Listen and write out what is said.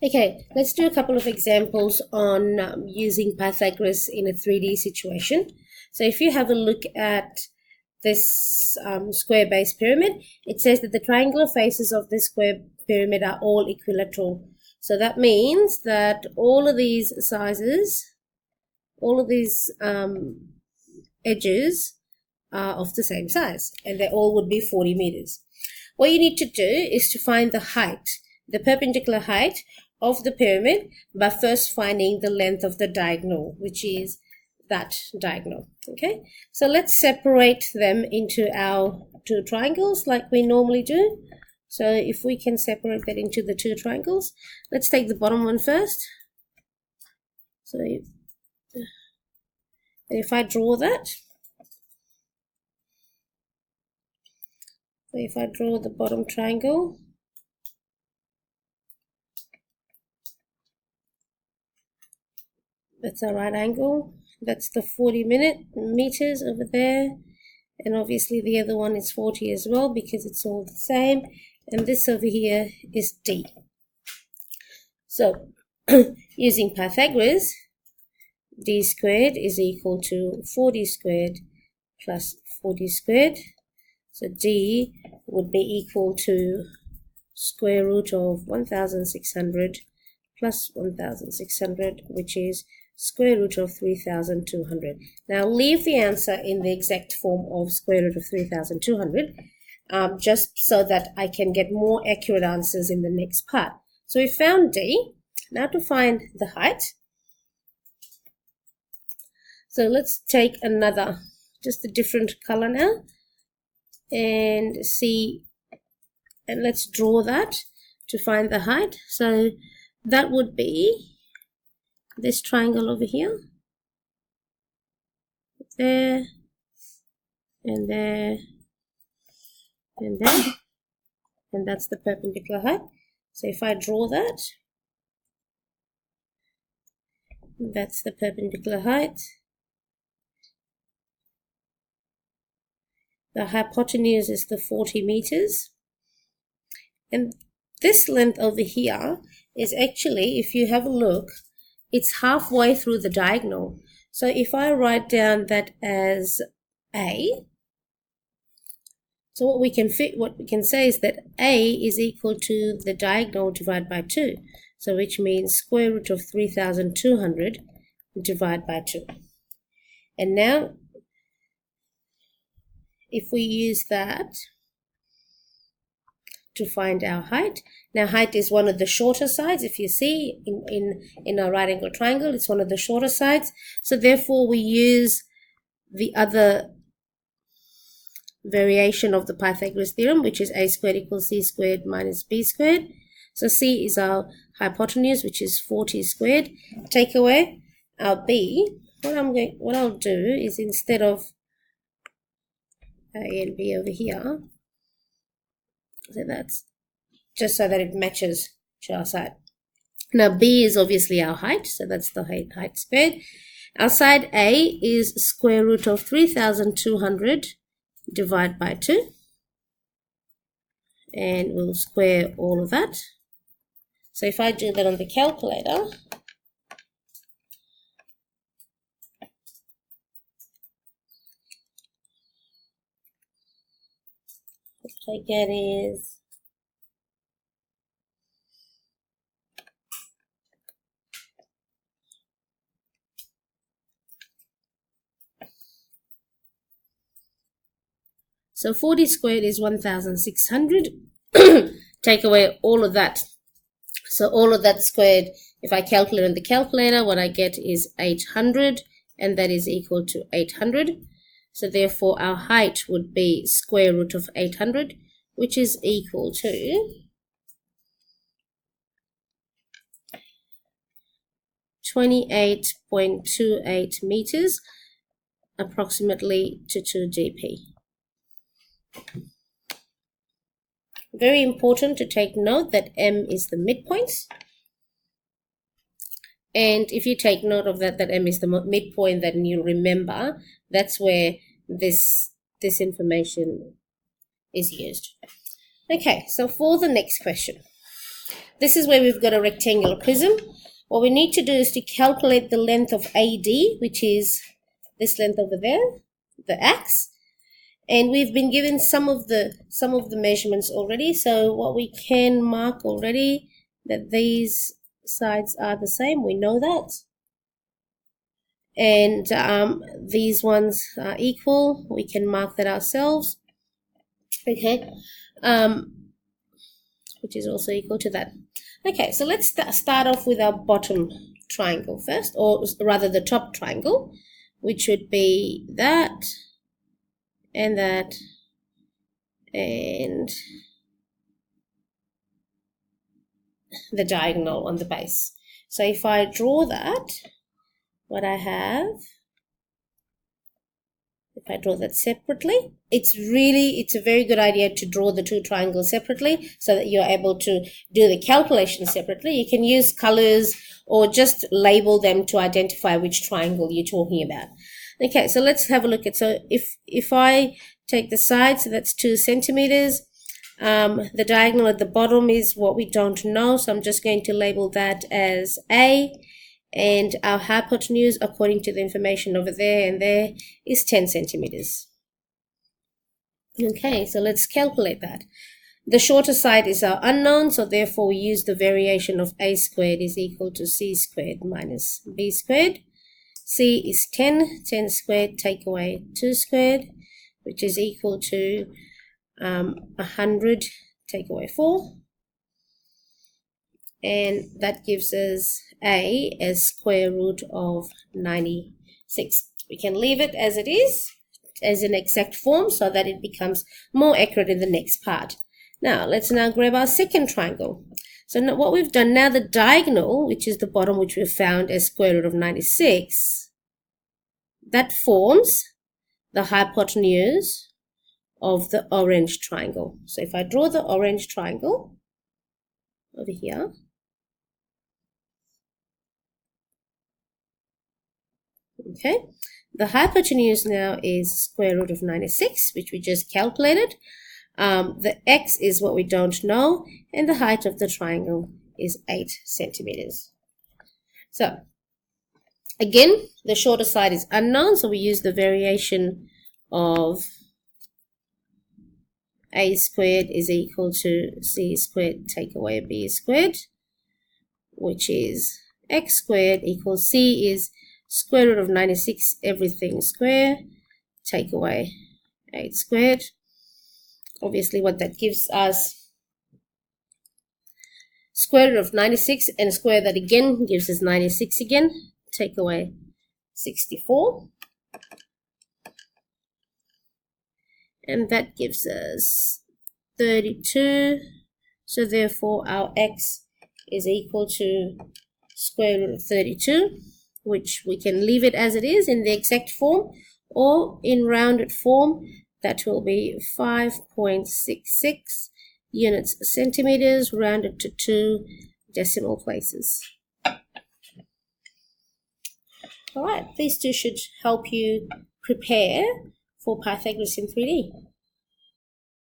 Okay, let's do a couple of examples on using Pythagoras in a 3D situation. So if you have a look at this square base pyramid, it says that the triangular faces of this square pyramid are all equilateral. So that means that all of these sizes, all of these edges are of the same size, and they all would be 40 meters. What you need to do is to find the height, the perpendicular height of the pyramid, by first finding the length of the diagonal, which is that diagonal. Okay, so let's separate them into our two triangles like we normally do. So if we can separate that into the two triangles, let's take the bottom one first. So if I draw that, so if I draw the bottom triangle, that's a right angle. That's the 40 meters over there. And obviously the other one is 40 as well because it's all the same. And this over here is D. So using Pythagoras, D squared is equal to 40 squared plus 40 squared. So D would be equal to square root of 1,600 plus 1,600, which is square root of 3,200. Now leave the answer in the exact form of square root of 3,200, just so that I can get more accurate answers in the next part. So we found D. Now to find the height. So let's take another, just a different color now, and see, and let's draw that to find the height. So that would be this triangle over here, there, and there, and there, and that's the perpendicular height. So if I draw that, that's the perpendicular height. The hypotenuse is the 40 meters. And this length over here is actually, if you have a look, it's halfway through the diagonal. So if I write down that as A, so what we can say is that A is equal to the diagonal divided by 2. So which means square root of 3,200 divided by 2. And now if we use that to find our height. Now height is one of the shorter sides. If you see in our right angle triangle, it's one of the shorter sides. So therefore we use the other variation of the Pythagoras theorem, which is a squared equals c squared minus b squared. So c is our hypotenuse, which is 40 squared. Take away our b. What I'll do is, instead of a and b over here, so that's just so that it matches to our side. Now b is obviously our height, so that's the height squared. Our side A is square root of 3,200 divided by 2, and we'll square all of that. So if I do that on the calculator, what I get is so 40 squared is 1,600. Take away all of that. So all of that squared, if I calculate on the calculator, what I get is 800, and that is equal to 800. So therefore our height would be square root of 800, which is equal to 28.28 meters, approximately to 2 dp. Very important to take note that M is the midpoint. And if you take note of that M is the midpoint, then you remember that's where this information is used. Okay, so for the next question, This is where we've got a rectangular prism. What we need to do is to calculate the length of AD, which is this length over there, the axe. And we've been given some of the measurements already. So what we can mark already, that these sides are the same, we know that. And these ones are equal, we can mark that ourselves. Okay, which is also equal to that. Okay, so let's start off with our bottom triangle first, or rather the top triangle, which would be that, and that, and the diagonal on the base. So if I draw that, what I have, if I draw that separately, it's a very good idea to draw the two triangles separately so that you're able to do the calculation separately. You can use colors or just label them to identify which triangle you're talking about. Okay, so let's have a look at, so if I take the side, so that's 2 centimeters, the diagonal at the bottom is what we don't know, so I'm just going to label that as A, and our hypotenuse, according to the information over there and there, is 10 centimeters. Okay, so let's calculate that. The shorter side is our unknown, so therefore we use the variation of A squared is equal to C squared minus B squared. C is 10, 10 squared, take away 2 squared, which is equal to 100, take away 4. And that gives us A as square root of 96. We can leave it as it is, as an exact form, so that it becomes more accurate in the next part. Now, let's now grab our second triangle. So now what we've done, now the diagonal, which is the bottom, which we've found as square root of 96, that forms the hypotenuse of the orange triangle. So if I draw the orange triangle over here, okay, the hypotenuse now is square root of 96, which we just calculated. The x is what we don't know, and the height of the triangle is 8 centimeters. So again, the shorter side is unknown, so we use the variation of A squared is equal to C squared take away B squared, which is x squared equals C is square root of 96, everything square, take away 8 squared. Obviously what that gives us, square root of 96 and square that again gives us 96 again, take away 64. And that gives us 32. So therefore our x is equal to square root of 32, which we can leave it as it is in the exact form, or in rounded form, that will be 5.66 units centimeters rounded to 2 decimal places. All right, these two should help you prepare for Pythagoras in 3D.